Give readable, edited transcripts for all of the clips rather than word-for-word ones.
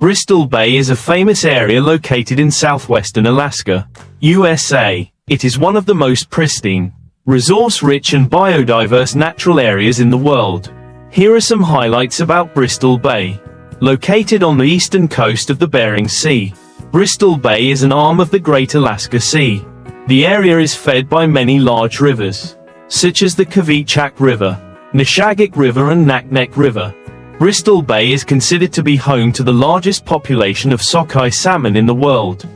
Bristol Bay is a famous area located in southwestern Alaska, USA. It is one of the most pristine, resource-rich and biodiverse natural areas in the world. Here are some highlights about Bristol Bay. Located on the eastern coast of the Bering Sea, Bristol Bay is an arm of the Great Alaska Sea. The area is fed by many large rivers, such as the Kvichak River, Nishagak River and Naknek River. Bristol Bay is considered to be home to the largest population of sockeye salmon in the world.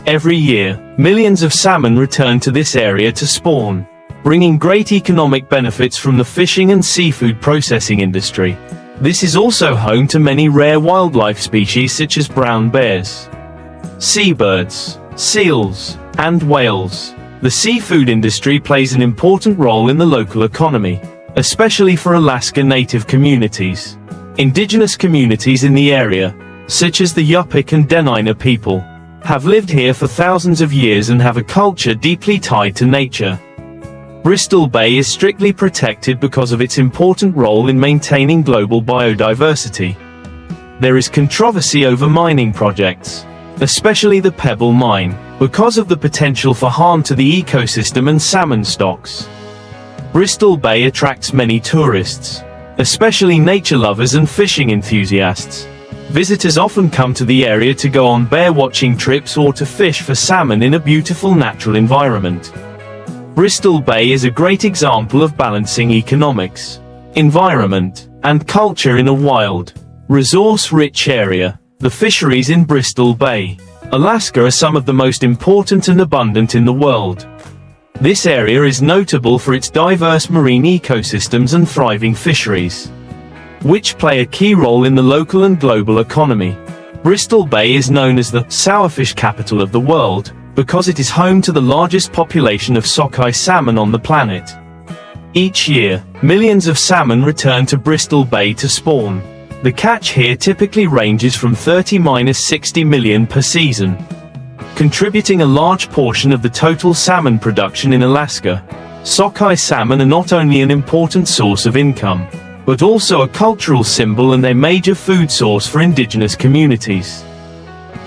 Every year, millions of salmon return to this area to spawn, bringing great economic benefits from the fishing and seafood processing industry. This is also home to many rare wildlife species such as brown bears, seabirds, seals, and whales. The seafood industry plays an important role in the local economy, especially for Alaska Native communities. Indigenous communities in the area, such as the Yupik and Dena'ina people, have lived here for thousands of years and have a culture deeply tied to nature. Bristol Bay is strictly protected because of its important role in maintaining global biodiversity. There is controversy over mining projects, especially the Pebble Mine, because of the potential for harm to the ecosystem and salmon stocks. Bristol Bay attracts many tourists, especially nature lovers and fishing enthusiasts. Visitors often come to the area to go on bear watching trips or to fish for salmon in a beautiful natural environment. Bristol Bay is a great example of balancing economics, environment, and culture in a wild, resource-rich area. The fisheries in Bristol Bay, Alaska are some of the most important and abundant in the world. This area is notable for its diverse marine ecosystems and thriving fisheries, which play a key role in the local and global economy. Bristol Bay is known as the sourfish capital of the world, because it is home to the largest population of sockeye salmon on the planet. Each year, millions of salmon return to Bristol Bay to spawn. The catch here typically ranges from 30–60 million per season, contributing a large portion of the total salmon production in Alaska. Sockeye salmon are not only an important source of income, but also a cultural symbol and a major food source for indigenous communities.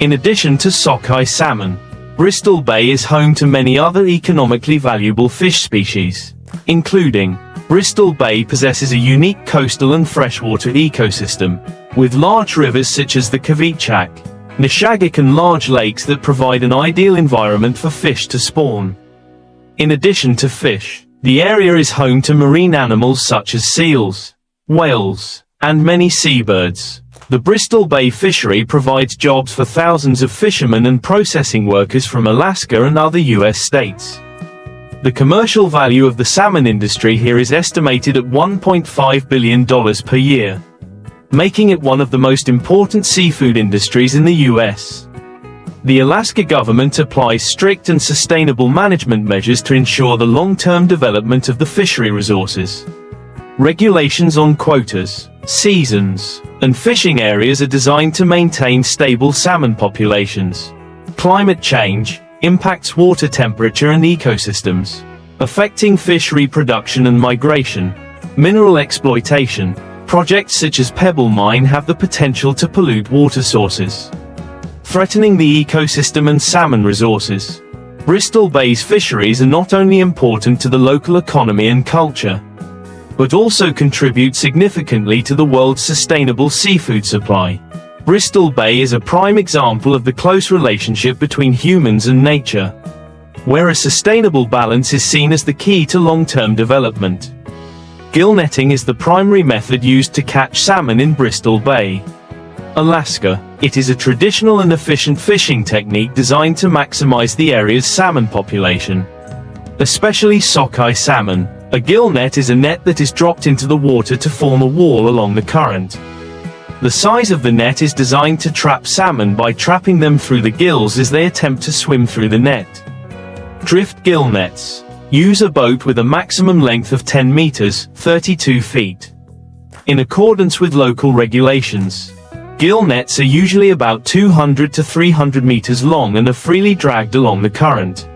In addition to sockeye salmon, Bristol Bay is home to many other economically valuable fish species, including Bristol Bay possesses a unique coastal and freshwater ecosystem, with large rivers such as the Kvichak, Nishagak and large lakes that provide an ideal environment for fish to spawn. In addition to fish, the area is home to marine animals such as seals, whales, and many seabirds. The Bristol Bay fishery provides jobs for thousands of fishermen and processing workers from Alaska and other U.S. states. The commercial value of the salmon industry here is estimated at $1.5 billion per year, making it one of the most important seafood industries in the U.S. The Alaska government applies strict and sustainable management measures to ensure the long-term development of the fishery resources. Regulations on quotas, seasons, and fishing areas are designed to maintain stable salmon populations. Climate change impacts water temperature and ecosystems, affecting fish reproduction and migration. Mineral exploitation projects such as Pebble Mine have the potential to pollute water sources, threatening the ecosystem and salmon resources. Bristol Bay's fisheries are not only important to the local economy and culture, but also contribute significantly to the world's sustainable seafood supply. Bristol Bay is a prime example of the close relationship between humans and nature, where a sustainable balance is seen as the key to long-term development. Gill netting is the primary method used to catch salmon in Bristol Bay, Alaska. It is a traditional and efficient fishing technique designed to maximize the area's salmon population, especially sockeye salmon. A gill net is a net that is dropped into the water to form a wall along the current. The size of the net is designed to trap salmon by trapping them through the gills as they attempt to swim through the net. Drift gill nets use a boat with a maximum length of 10 meters, 32 feet. In accordance with local regulations, gill nets are usually about 200 to 300 meters long and are freely dragged along the current.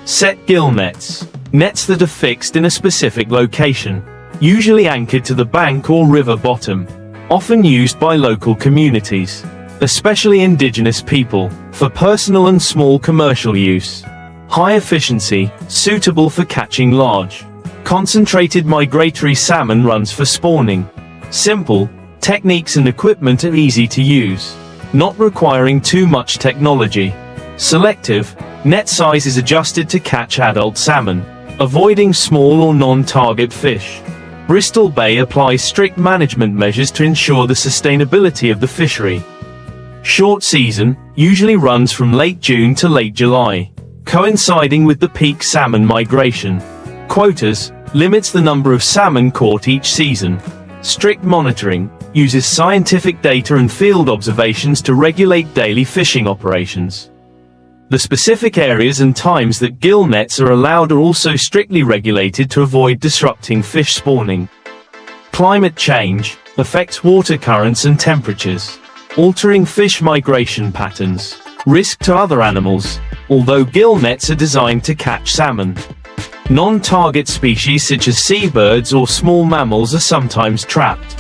Set gill nets that are fixed in a specific location, usually anchored to the bank or river bottom, often used by local communities. especially indigenous people, for personal and small commercial use. High efficiency, suitable for catching large, concentrated migratory salmon runs for spawning. Simple, techniques and equipment are easy to use, not requiring too much technology. Selective, net size is adjusted to catch adult salmon, avoiding small or non-target fish. Bristol Bay applies strict management measures to ensure the sustainability of the fishery. Short season, usually runs from late June to late July, coinciding with the peak salmon migration. Quotas, limits the number of salmon caught each season. Strict monitoring, uses scientific data and field observations to regulate daily fishing operations. The specific areas and times that gill nets are allowed are also strictly regulated to avoid disrupting fish spawning. Climate change affects water currents and temperatures, altering fish migration patterns. Risk to other animals, although gill nets are designed to catch salmon. Non-target species such as seabirds or small mammals are sometimes trapped.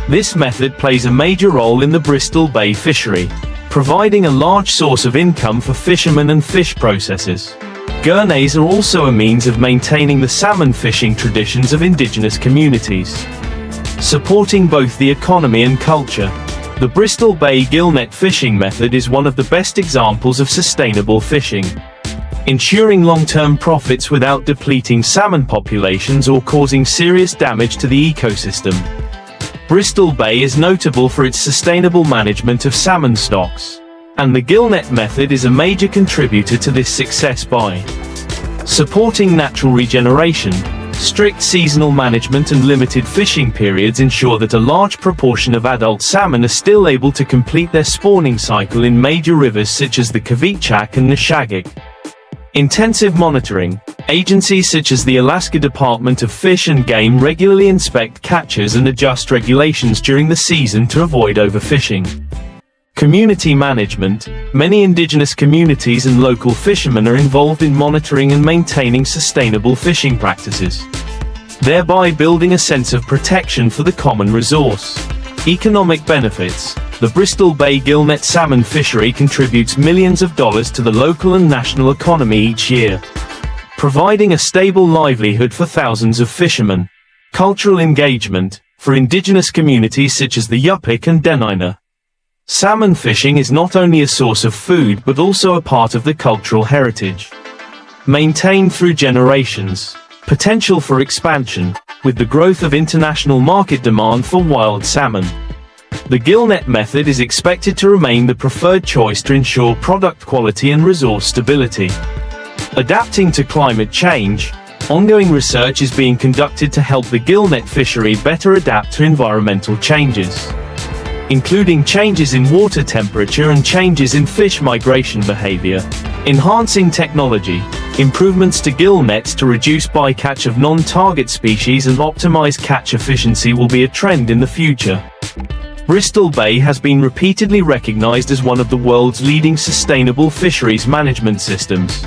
This method plays a major role in the Bristol Bay fishery, providing a large source of income for fishermen and fish processors. Gurneys are also a means of maintaining the salmon fishing traditions of indigenous communities, supporting both the economy and culture. The Bristol Bay gillnet fishing method is one of the best examples of sustainable fishing, ensuring long-term profits without depleting salmon populations or causing serious damage to the ecosystem. Bristol Bay is notable for its sustainable management of salmon stocks, and the gillnet method is a major contributor to this success by supporting natural regeneration. Strict seasonal management and limited fishing periods ensure that a large proportion of adult salmon are still able to complete their spawning cycle in major rivers such as the Kvichak and Neshagik. Intensive monitoring. Agencies such as the Alaska Department of Fish and Game regularly inspect catches and adjust regulations during the season to avoid overfishing. Community management. Many indigenous communities and local fishermen are involved in monitoring and maintaining sustainable fishing practices, thereby building a sense of protection for the common resource. Economic benefits. The Bristol Bay gillnet salmon fishery contributes millions of dollars to the local and national economy each year, providing a stable livelihood for thousands of fishermen. Cultural engagement. For indigenous communities such as the Yupik and Dena'ina, salmon fishing is not only a source of food but also a part of the cultural heritage, maintained through generations. Potential for expansion. With the growth of international market demand for wild salmon, the gillnet method is expected to remain the preferred choice to ensure product quality and resource stability. Adapting to climate change. Ongoing research is being conducted to help the gillnet fishery better adapt to environmental changes, including changes in water temperature and changes in fish migration behavior. Enhancing technology. Improvements to gill nets to reduce bycatch of non-target species and optimize catch efficiency will be a trend in the future. Bristol Bay has been repeatedly recognized as one of the world's leading sustainable fisheries management systems.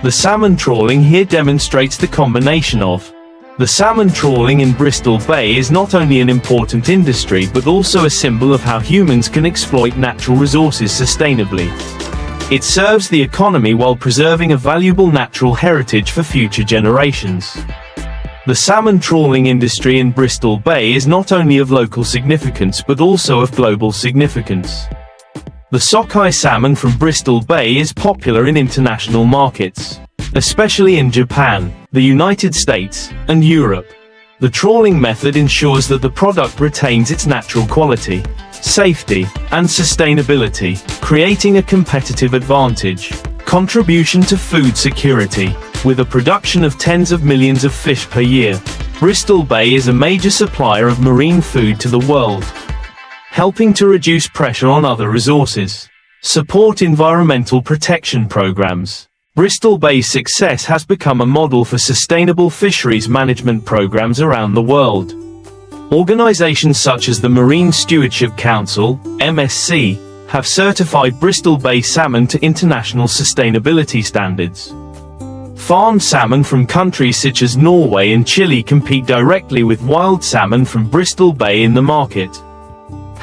The salmon trawling here demonstrates the combination of the salmon trawling in Bristol Bay is not only an important industry but also a symbol of how humans can exploit natural resources sustainably. It serves the economy while preserving a valuable natural heritage for future generations. The salmon trawling industry in Bristol Bay is not only of local significance but also of global significance. The sockeye salmon from Bristol Bay is popular in international markets, especially in Japan, the United States, and Europe. The trawling method ensures that the product retains its natural quality, safety, and sustainability, creating a competitive advantage. Contribution to food security. With a production of tens of millions of fish per year, Bristol Bay is a major supplier of marine food to the world, helping to reduce pressure on other resources. Support environmental protection programs. Bristol Bay's success has become a model for sustainable fisheries management programs around the world. Organizations such as the Marine Stewardship Council, MSC, have certified Bristol Bay salmon to international sustainability standards. Farmed salmon from countries such as Norway and Chile compete directly with wild salmon from Bristol Bay in the market.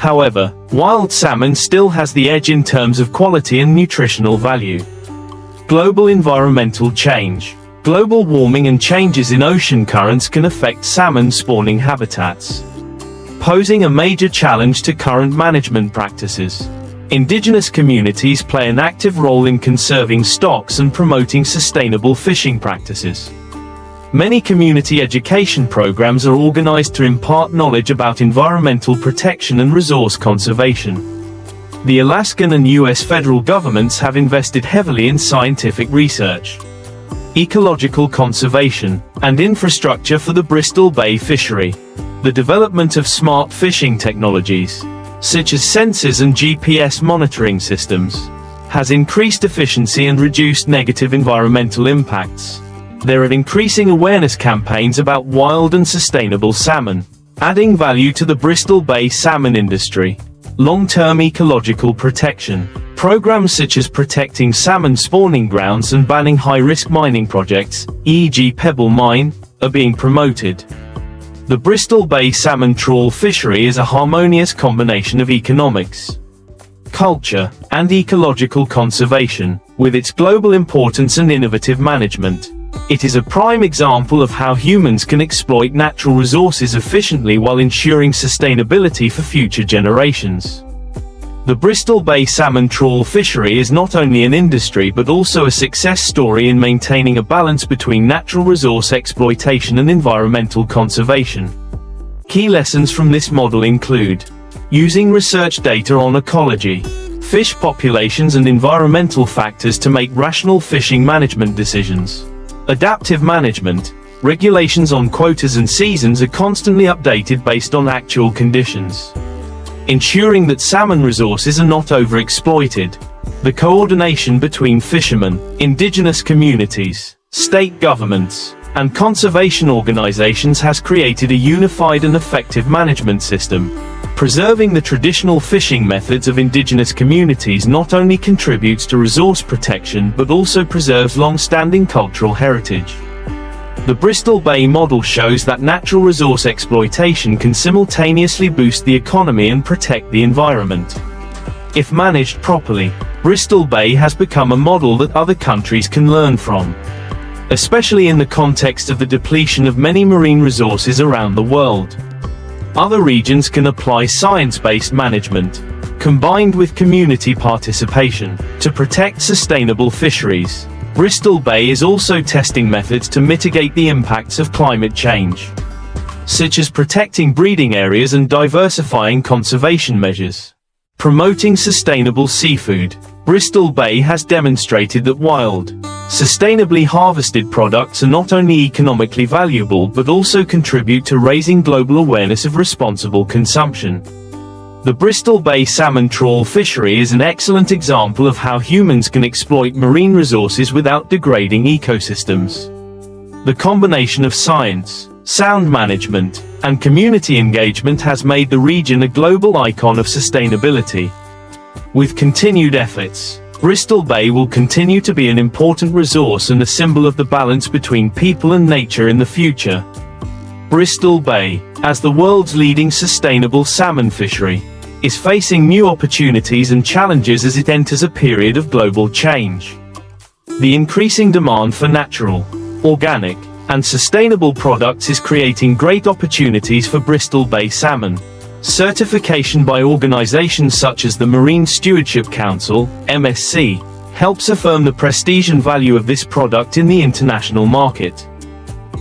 However, wild salmon still has the edge in terms of quality and nutritional value. Global environmental change. Global warming and changes in ocean currents can affect salmon spawning habitats, posing a major challenge to current management practices. Indigenous communities play an active role in conserving stocks and promoting sustainable fishing practices. Many community education programs are organized to impart knowledge about environmental protection and resource conservation. The Alaskan and U.S. federal governments have invested heavily in scientific research, ecological conservation, and infrastructure for the Bristol Bay fishery. The development of smart fishing technologies, such as sensors and GPS monitoring systems, has increased efficiency and reduced negative environmental impacts. There are increasing awareness campaigns about wild and sustainable salmon, adding value to the Bristol Bay salmon industry. Long-term ecological protection. Programs such as protecting salmon spawning grounds and banning high-risk mining projects, e.g. pebble mine, are being promoted. The Bristol Bay salmon trawl fishery is a harmonious combination of economics, culture, and ecological conservation, with its global importance and innovative management. It is a prime example of how humans can exploit natural resources efficiently while ensuring sustainability for future generations. The Bristol Bay salmon trawl fishery is not only an industry but also a success story in maintaining a balance between natural resource exploitation and environmental conservation. Key lessons from this model include using research data on ecology, fish populations and environmental factors to make rational fishing management decisions. Adaptive management. Regulations on quotas and seasons are constantly updated based on actual conditions, ensuring that salmon resources are not overexploited. The coordination between fishermen, indigenous communities, state governments, and conservation organizations has created a unified and effective management system. Preserving the traditional fishing methods of indigenous communities not only contributes to resource protection but also preserves long-standing cultural heritage. The Bristol Bay model shows that natural resource exploitation can simultaneously boost the economy and protect the environment. If managed properly, Bristol Bay has become a model that other countries can learn from, especially in the context of the depletion of many marine resources around the world. Other regions can apply science-based management, combined with community participation, to protect sustainable fisheries. Bristol Bay is also testing methods to mitigate the impacts of climate change, such as protecting breeding areas and diversifying conservation measures. Promoting sustainable seafood. Bristol Bay has demonstrated that wild, sustainably harvested products are not only economically valuable but also contribute to raising global awareness of responsible consumption. The Bristol Bay salmon trawl fishery is an excellent example of how humans can exploit marine resources without degrading ecosystems. The combination of science, sound management, and community engagement has made the region a global icon of sustainability. With continued efforts, Bristol Bay will continue to be an important resource and a symbol of the balance between people and nature in the future. Bristol Bay, as the world's leading sustainable salmon fishery, is facing new opportunities and challenges as it enters a period of global change. The increasing demand for natural, organic, and sustainable products is creating great opportunities for Bristol Bay salmon. Certification by organizations such as the Marine Stewardship Council, MSC, helps affirm the prestige and value of this product in the international market.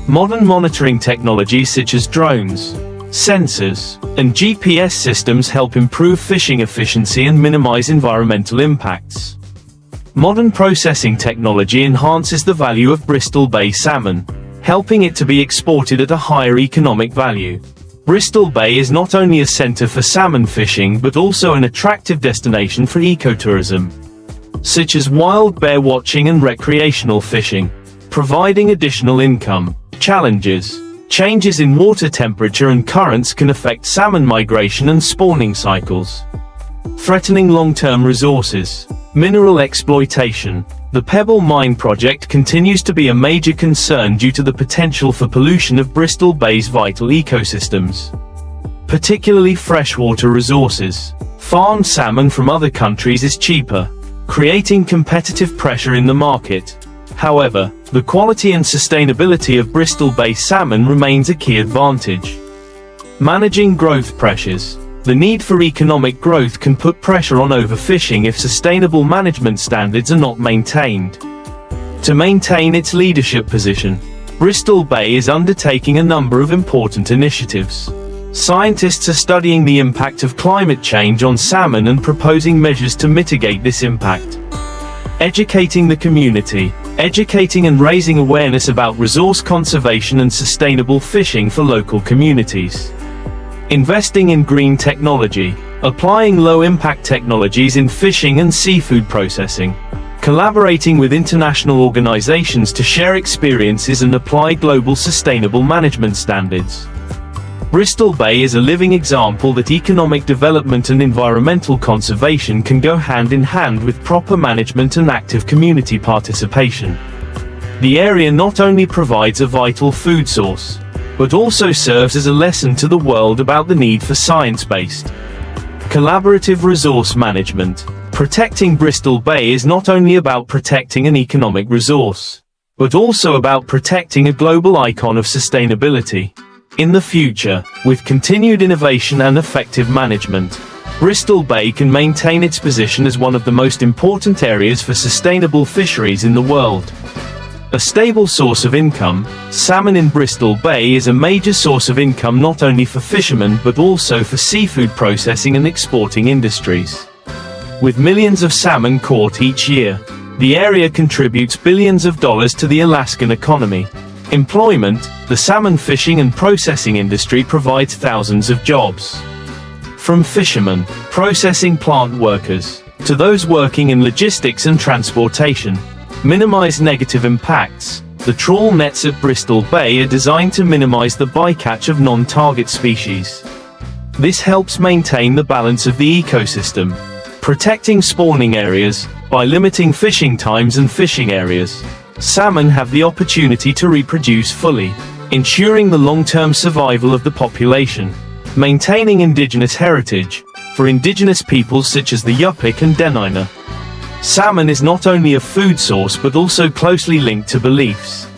Modern monitoring technologies such as drones, sensors, and GPS systems help improve fishing efficiency and minimize environmental impacts. Modern processing technology enhances the value of Bristol Bay salmon, helping it to be exported at a higher economic value. Bristol Bay is not only a center for salmon fishing but also an attractive destination for ecotourism, such as wild bear watching and recreational fishing, providing additional income. Challenges. Changes in water temperature and currents can affect salmon migration and spawning cycles, threatening long-term resources. Mineral exploitation. The Pebble Mine project continues to be a major concern due to the potential for pollution of Bristol Bay's vital ecosystems. particularly freshwater resources. Farmed salmon from other countries is cheaper, creating competitive pressure in the market. However, the quality and sustainability of Bristol Bay salmon remains a key advantage. Managing growth pressures. The need for economic growth can put pressure on overfishing if sustainable management standards are not maintained. To maintain its leadership position, Bristol Bay is undertaking a number of important initiatives. Scientists are studying the impact of climate change on salmon and proposing measures to mitigate this impact. Educating the community. Educating and raising awareness about resource conservation and sustainable fishing for local communities. Investing in green technology. Applying low-impact technologies in fishing and seafood processing. Collaborating with international organizations to share experiences and apply global sustainable management standards. Bristol Bay is a living example that economic development and environmental conservation can go hand in hand with proper management and active community participation. The area not only provides a vital food source, but also serves as a lesson to the world about the need for science-based, collaborative resource management. Protecting Bristol Bay is not only about protecting an economic resource, but also about protecting a global icon of sustainability. In the future, with continued innovation and effective management, Bristol Bay can maintain its position as one of the most important areas for sustainable fisheries in the world. A stable source of income, salmon in Bristol Bay is a major source of income not only for fishermen but also for seafood processing and exporting industries. With millions of salmon caught each year, the area contributes billions of dollars to the Alaskan economy. Employment. The salmon fishing and processing industry provides thousands of jobs. From fishermen, processing plant workers, to those working in logistics and transportation. Minimize negative impacts. The trawl nets at Bristol Bay are designed to minimize the bycatch of non-target species. This helps maintain the balance of the ecosystem. Protecting spawning areas. By limiting fishing times and fishing areas, salmon have the opportunity to reproduce fully, ensuring the long-term survival of the population. Maintaining indigenous heritage. For indigenous peoples such as the Yupik and Dena'ina, salmon is not only a food source but also closely linked to beliefs,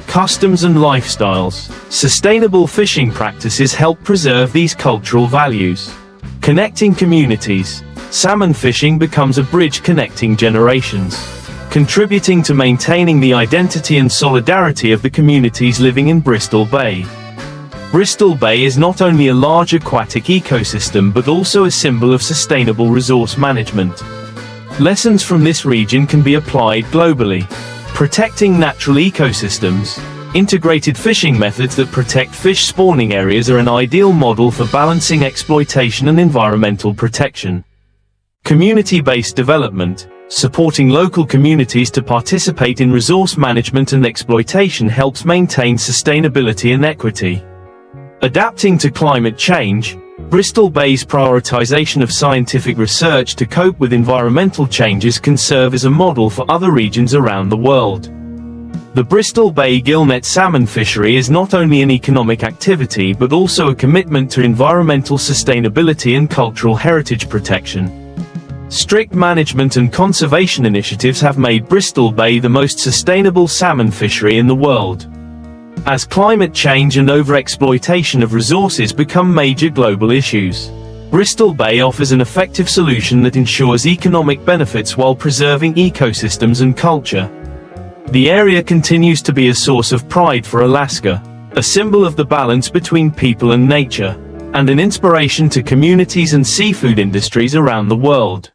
customs and lifestyles. Sustainable fishing practices help preserve these cultural values. Connecting communities. Salmon fishing becomes a bridge connecting generations, contributing to maintaining the identity and solidarity of the communities living in Bristol Bay. Bristol Bay is not only a large aquatic ecosystem but also a symbol of sustainable resource management. Lessons from this region can be applied globally. Protecting natural ecosystems. Integrated fishing methods that protect fish spawning areas are an ideal model for balancing exploitation and environmental protection. Community-based development. Supporting local communities to participate in resource management and exploitation helps maintain sustainability and equity. Adapting to climate change. Bristol Bay's prioritization of scientific research to cope with environmental changes can serve as a model for other regions around the world. The Bristol Bay gillnet salmon fishery is not only an economic activity but also a commitment to environmental sustainability and cultural heritage protection. Strict management and conservation initiatives have made Bristol Bay the most sustainable salmon fishery in the world. As climate change and overexploitation of resources become major global issues, Bristol Bay offers an effective solution that ensures economic benefits while preserving ecosystems and culture. The area continues to be a source of pride for Alaska, a symbol of the balance between people and nature, and an inspiration to communities and seafood industries around the world.